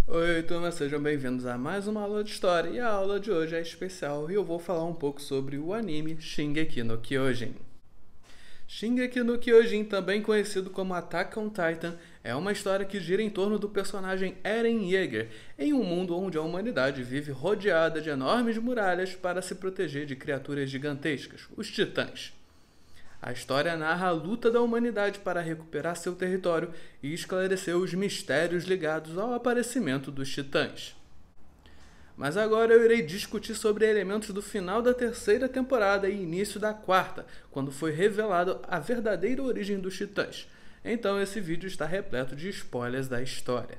Oi, turma, sejam bem-vindos a mais uma aula de história. E a aula de hoje é especial e eu vou falar um pouco sobre o anime Shingeki no Kyojin. Shingeki no Kyojin, também conhecido como Attack on Titan, é uma história que gira em torno do personagem Eren Yeager, em um mundo onde a humanidade vive rodeada de enormes muralhas para se proteger de criaturas gigantescas, os Titãs. A história narra a luta da humanidade para recuperar seu território e esclarecer os mistérios ligados ao aparecimento dos Titãs. Mas agora eu irei discutir sobre elementos do final da terceira temporada e início da quarta, quando foi revelado a verdadeira origem dos Titãs. Então esse vídeo está repleto de spoilers da história.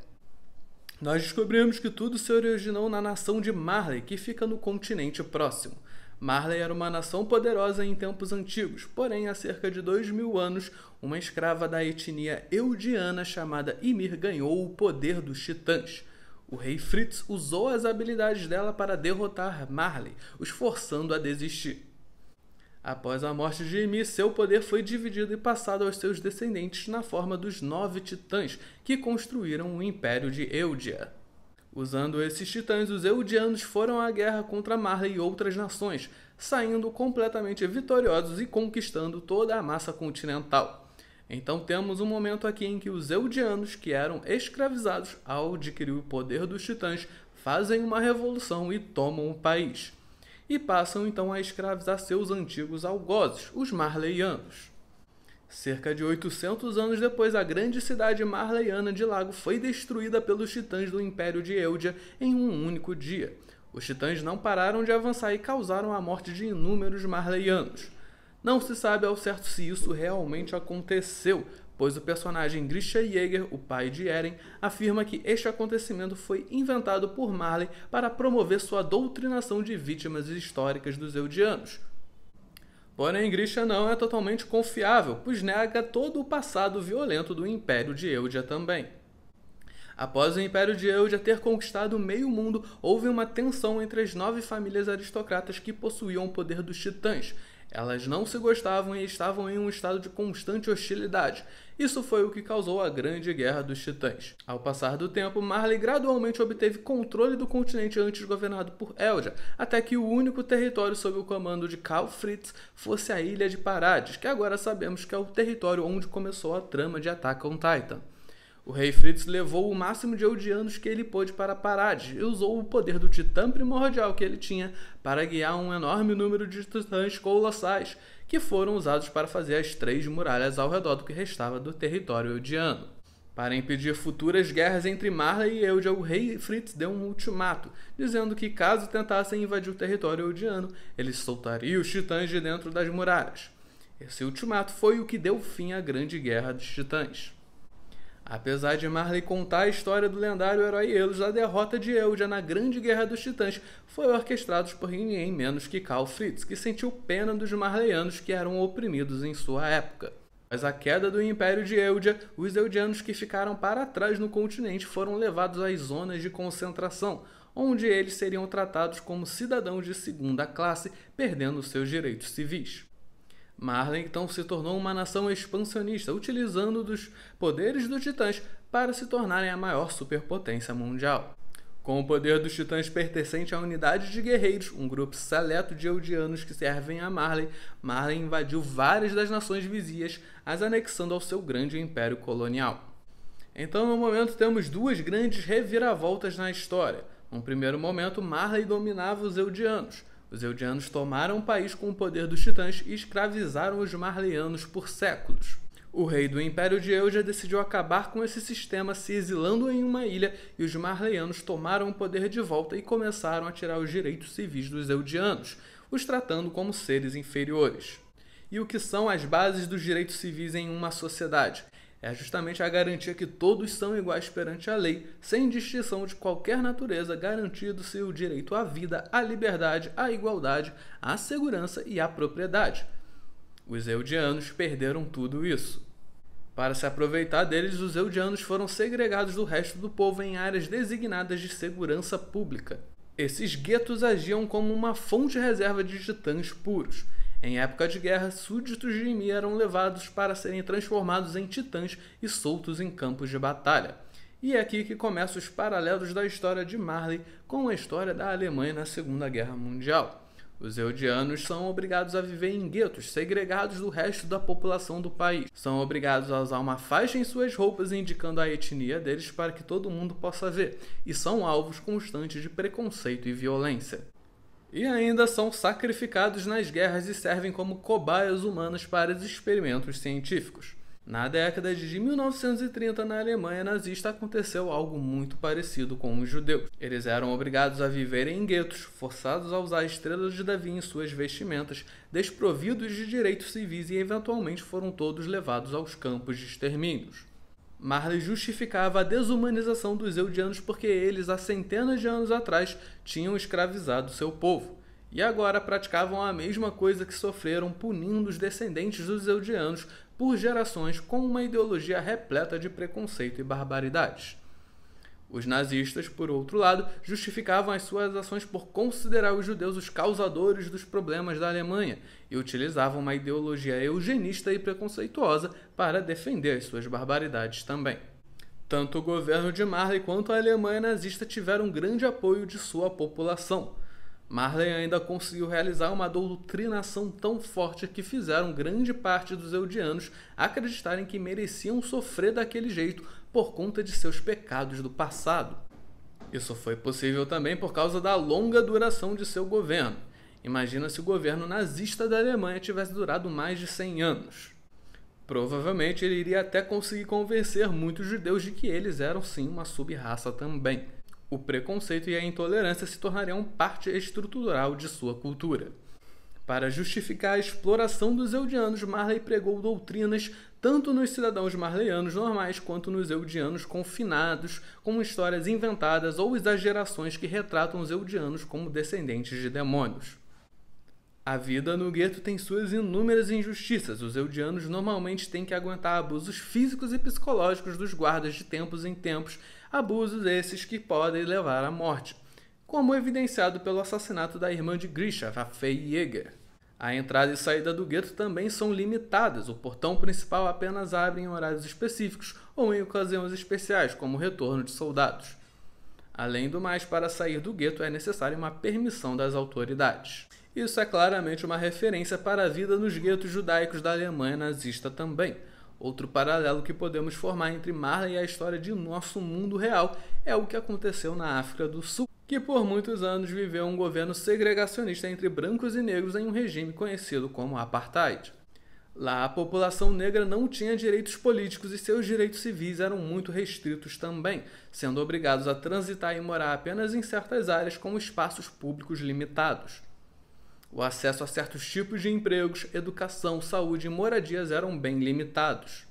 Nós descobrimos que tudo se originou na nação de Marley, que fica no continente próximo. Marley era uma nação poderosa em tempos antigos, porém há cerca de 2000 anos, uma escrava da etnia Eldiana chamada Ymir ganhou o poder dos Titãs. O rei Fritz usou as habilidades dela para derrotar Marley, os forçando a desistir. Após a morte de Ymir, seu poder foi dividido e passado aos seus descendentes na forma dos 9 titãs, que construíram o Império de Eldia. Usando esses titãs, os Eldianos foram à guerra contra Marley e outras nações, saindo completamente vitoriosos e conquistando toda a massa continental. Então temos um momento aqui em que os Eldianos, que eram escravizados ao adquirir o poder dos titãs, fazem uma revolução e tomam o país. E passam então a escravizar seus antigos algozes, os Marleyanos. Cerca de 800 anos depois, a grande cidade marleyana de Lago foi destruída pelos titãs do Império de Eldia em um único dia. Os titãs não pararam de avançar e causaram a morte de inúmeros marleyanos. Não se sabe ao certo se isso realmente aconteceu, pois o personagem Grisha Yeager, o pai de Eren, afirma que este acontecimento foi inventado por Marley para promover sua doutrinação de vítimas históricas dos Eldianos. Porém, Grisha não é totalmente confiável, pois nega todo o passado violento do Império de Eldia também. Após o Império de Eldia ter conquistado meio mundo, houve uma tensão entre as 9 famílias aristocratas que possuíam o poder dos titãs. Elas não se gostavam e estavam em um estado de constante hostilidade. Isso foi o que causou a Grande Guerra dos Titãs. Ao passar do tempo, Marley gradualmente obteve controle do continente antes governado por Eldia, até que o único território sob o comando de Karl Fritz fosse a Ilha de Parades, que agora sabemos que é o território onde começou a trama de Attack on Titan. O rei Fritz levou o máximo de Eldianos que ele pôde para Parades e usou o poder do titã primordial que ele tinha para guiar um enorme número de titãs colossais, que foram usados para fazer as 3 muralhas ao redor do que restava do território eldiano. Para impedir futuras guerras entre Marley e Eldia, o rei Fritz deu um ultimato, dizendo que caso tentassem invadir o território eldiano, ele soltaria os titãs de dentro das muralhas. Esse ultimato foi o que deu fim à Grande Guerra dos Titãs. Apesar de Marley contar a história do lendário herói Elos, a derrota de Eldia na Grande Guerra dos Titãs foi orquestrada por ninguém menos que Karl Fritz, que sentiu pena dos Marleyanos que eram oprimidos em sua época. Após a queda do Império de Eldia, os Eldianos que ficaram para trás no continente foram levados às zonas de concentração, onde eles seriam tratados como cidadãos de segunda classe, perdendo seus direitos civis. Marley então se tornou uma nação expansionista, utilizando dos poderes dos titãs para se tornarem a maior superpotência mundial. Com o poder dos titãs pertencente à unidade de guerreiros, um grupo seleto de eldianos que servem a Marley, Marley invadiu várias das nações vizinhas, as anexando ao seu grande império colonial. Então, no momento, temos 2 grandes reviravoltas na história. No primeiro momento, Marley dominava os eldianos. Os eldianos tomaram o país com o poder dos titãs e escravizaram os marleyanos por séculos. O rei do Império de Eldia decidiu acabar com esse sistema, se exilando em uma ilha, e os marleyanos tomaram o poder de volta e começaram a tirar os direitos civis dos eldianos, os tratando como seres inferiores. E o que são as bases dos direitos civis em uma sociedade? É justamente a garantia que todos são iguais perante a lei, sem distinção de qualquer natureza, garantido-se o direito à vida, à liberdade, à igualdade, à segurança e à propriedade. Os eldianos perderam tudo isso. Para se aproveitar deles, os eldianos foram segregados do resto do povo em áreas designadas de segurança pública. Esses guetos agiam como uma fonte de reserva de titãs puros. Em época de guerra, súditos de Ymir eram levados para serem transformados em titãs e soltos em campos de batalha. E é aqui que começam os paralelos da história de Marley com a história da Alemanha na Segunda Guerra Mundial. Os eudianos são obrigados a viver em guetos, segregados do resto da população do país. São obrigados a usar uma faixa em suas roupas indicando a etnia deles para que todo mundo possa ver, e são alvos constantes de preconceito e violência. E ainda são sacrificados nas guerras e servem como cobaias humanas para os experimentos científicos. Na década de 1930, na Alemanha nazista, aconteceu algo muito parecido com os judeus. Eles eram obrigados a viver em guetos, forçados a usar estrelas de Davi em suas vestimentas, desprovidos de direitos civis e eventualmente foram todos levados aos campos de extermínios. Marley justificava a desumanização dos eudianos porque eles, há centenas de anos atrás, tinham escravizado seu povo. E agora praticavam a mesma coisa que sofreram, punindo os descendentes dos eudianos por gerações com uma ideologia repleta de preconceito e barbaridades. Os nazistas, por outro lado, justificavam as suas ações por considerar os judeus os causadores dos problemas da Alemanha e utilizavam uma ideologia eugenista e preconceituosa para defender as suas barbaridades também. Tanto o governo de Marley quanto a Alemanha nazista tiveram grande apoio de sua população. Marley ainda conseguiu realizar uma doutrinação tão forte que fizeram grande parte dos eudianos acreditarem que mereciam sofrer daquele jeito por conta de seus pecados do passado. Isso foi possível também por causa da longa duração de seu governo. Imagina se o governo nazista da Alemanha tivesse durado mais de 100 anos. Provavelmente ele iria até conseguir convencer muitos judeus de que eles eram sim uma sub-raça também. O preconceito e a intolerância se tornariam parte estrutural de sua cultura. Para justificar a exploração dos eudianos, Marley pregou doutrinas tanto nos cidadãos marleyanos normais quanto nos eudianos confinados, com histórias inventadas ou exagerações que retratam os eudianos como descendentes de demônios. A vida no gueto tem suas inúmeras injustiças. Os eudianos normalmente têm que aguentar abusos físicos e psicológicos dos guardas de tempos em tempos, abusos esses que podem levar à morte, como evidenciado pelo assassinato da irmã de Grisha, a Faye Yeager. A entrada e saída do gueto também são limitadas. O portão principal apenas abre em horários específicos ou em ocasiões especiais, como o retorno de soldados. Além do mais, para sair do gueto é necessária uma permissão das autoridades. Isso é claramente uma referência para a vida nos guetos judaicos da Alemanha nazista também. Outro paralelo que podemos formar entre Marley e a história de nosso mundo real é o que aconteceu na África do Sul, que por muitos anos viveu um governo segregacionista entre brancos e negros em um regime conhecido como Apartheid. Lá a população negra não tinha direitos políticos e seus direitos civis eram muito restritos também, sendo obrigados a transitar e morar apenas em certas áreas com espaços públicos limitados. O acesso a certos tipos de empregos, educação, saúde e moradias eram bem limitados.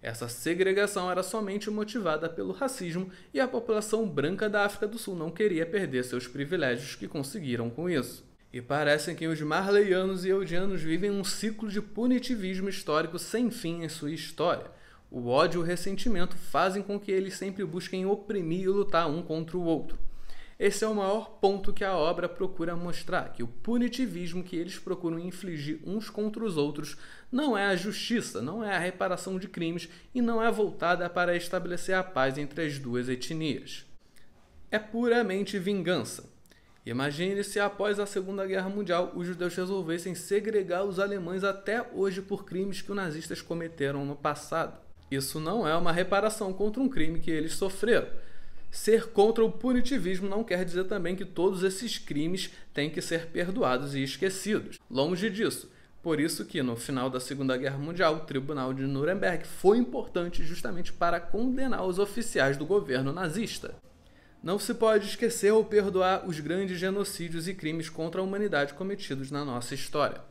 Essa segregação era somente motivada pelo racismo e a população branca da África do Sul não queria perder seus privilégios que conseguiram com isso. E parece que os marleyanos e eudianos vivem um ciclo de punitivismo histórico sem fim em sua história. O ódio e o ressentimento fazem com que eles sempre busquem oprimir e lutar um contra o outro. Esse é o maior ponto que a obra procura mostrar, que o punitivismo que eles procuram infligir uns contra os outros não é a justiça, não é a reparação de crimes e não é voltada para estabelecer a paz entre as duas etnias. É puramente vingança. Imagine se após a Segunda Guerra Mundial os judeus resolvessem segregar os alemães até hoje por crimes que os nazistas cometeram no passado. Isso não é uma reparação contra um crime que eles sofreram. Ser contra o punitivismo não quer dizer também que todos esses crimes têm que ser perdoados e esquecidos. Longe disso. Por isso que, no final da Segunda Guerra Mundial, o Tribunal de Nuremberg foi importante justamente para condenar os oficiais do governo nazista. Não se pode esquecer ou perdoar os grandes genocídios e crimes contra a humanidade cometidos na nossa história.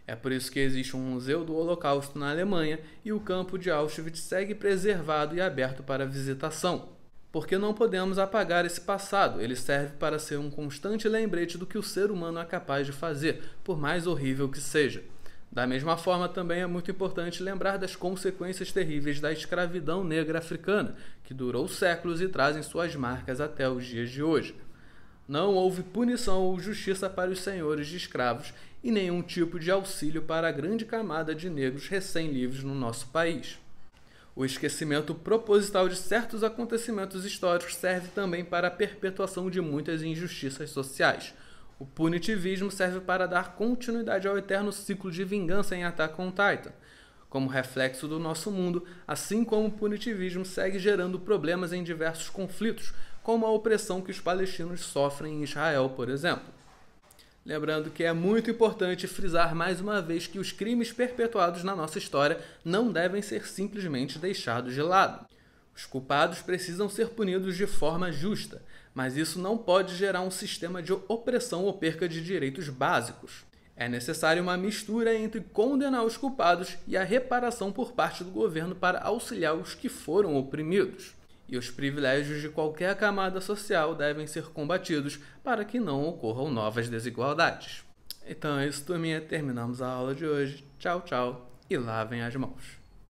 É por isso que existe um museu do Holocausto na Alemanha e o campo de Auschwitz segue preservado e aberto para visitação. Porque não podemos apagar esse passado, ele serve para ser um constante lembrete do que o ser humano é capaz de fazer, por mais horrível que seja. Da mesma forma, também é muito importante lembrar das consequências terríveis da escravidão negra africana, que durou séculos e trazem suas marcas até os dias de hoje. Não houve punição ou justiça para os senhores de escravos e nenhum tipo de auxílio para a grande camada de negros recém-livres no nosso país. O esquecimento proposital de certos acontecimentos históricos serve também para a perpetuação de muitas injustiças sociais. O punitivismo serve para dar continuidade ao eterno ciclo de vingança em Attack on Titan. Como reflexo do nosso mundo, assim como o punitivismo segue gerando problemas em diversos conflitos, como a opressão que os palestinos sofrem em Israel, por exemplo. Lembrando que é muito importante frisar mais uma vez que os crimes perpetuados na nossa história não devem ser simplesmente deixados de lado. Os culpados precisam ser punidos de forma justa, mas isso não pode gerar um sistema de opressão ou perca de direitos básicos. É necessária uma mistura entre condenar os culpados e a reparação por parte do governo para auxiliar os que foram oprimidos. E os privilégios de qualquer camada social devem ser combatidos para que não ocorram novas desigualdades. Então é isso, turminha. Terminamos a aula de hoje. Tchau, tchau e lavem as mãos.